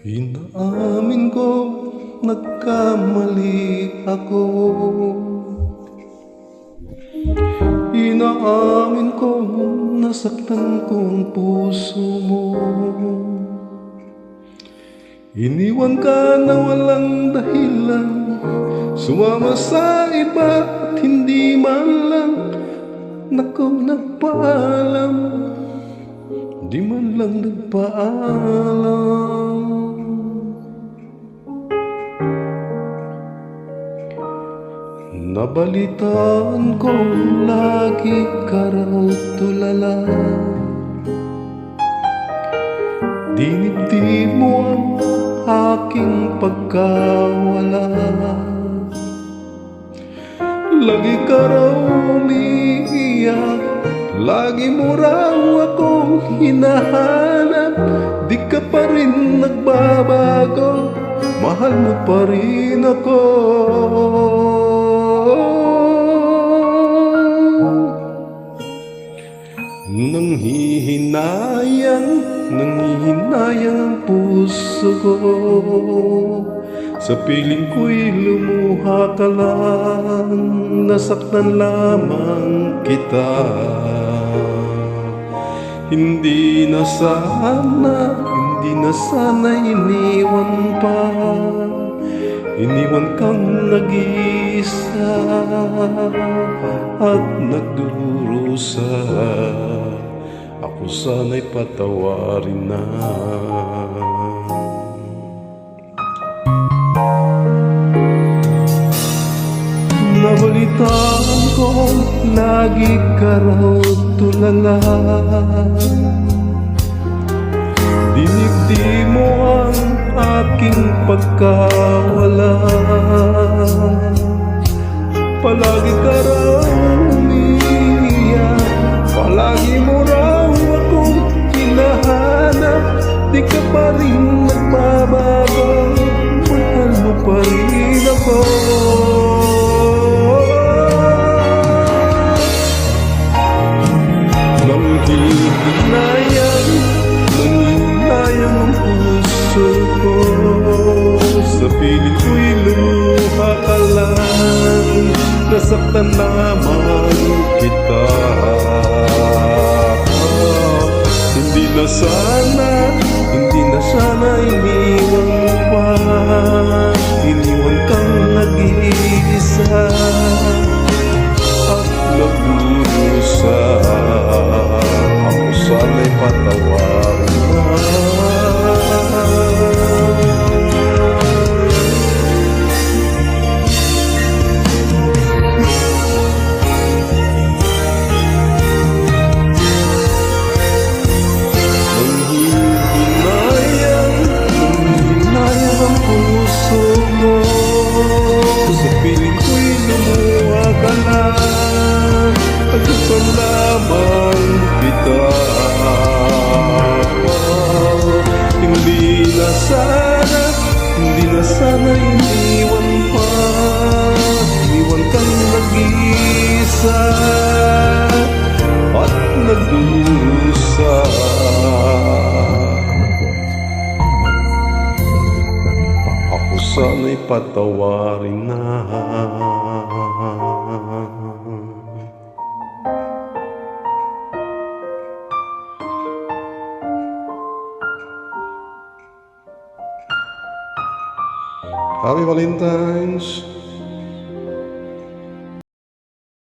Inaamin ko, nagkamali ako. Inaamin ko, nasaktan ko ang puso mo. Iniwan ka na walang dahilan, sumama sa iba at hindi man lang nagpaalam. Di man lang nagpaalam. Nabalitaan ko lagi ka raw tulala. Dinibdib mo ang aking pagkawala. Lagi ka raw umiiyak, lagi mo raw akong hinahanap. Di ka pa rin nagbabago, mahal mo pa rin ako. Nanghihinayang ang puso ko. Sa piling ko'y lumuha ka lang, nasaktan lamang kita. Hindi na sana iniwan pa. Iniwan kang nag-iisa at nagdurusa. Ako sana'y patawarin na. Nabalitaan ko, lagi ka raw tulala. Dinibdib mo ang aking pagkawala. Palagi ka raw umiiyak, palagi mo raw akong hinahanap. Di ka pa rin nagbabago, mahal mo pa rin ako. Nanghihinayang ang puso ko. Sa piling ko'y luha ka lang, nasaktan naman kita. Hindi na sana iniwan pa. Iniwan kang nag-iisa at nagdurusa. Ako sana'y patawarin na. Nanghihinayang ang puso mo. Sa piling ko'y lumuha ka lang, nagdurusa lamang kita. Hindi na sana iniwan pa. Iniwan kang nag-iisa at nagdurusa. Ako sana'y patawarin na. Happy Valentine's!